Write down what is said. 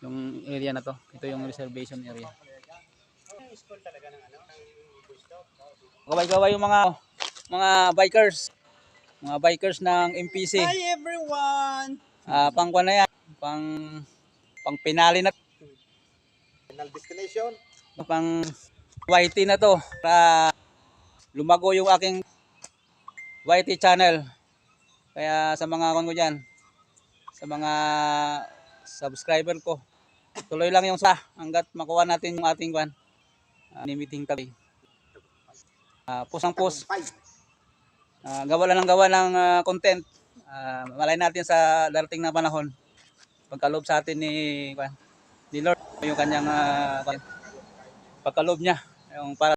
Yung area na to. Ito yung reservation area. Gaway-gaway yung mga bikers. Mga bikers ng MPC. Hi everyone! Pang kuwan na yan. Pang pinali na. Final destination. Pang YT na to. Para lumago yung aking YT channel. Kaya sa mga kon ko dyan, sa mga subscriber ko, tuloy lang yung hanggat makuha natin yung ating kwan. Limiting tabi. Post ang post. Gawa lang ng gawa ng content. Malay natin sa darating na panahon. Pagkaloob sa atin ni Lord yung kanyang pagkaloob niya yung para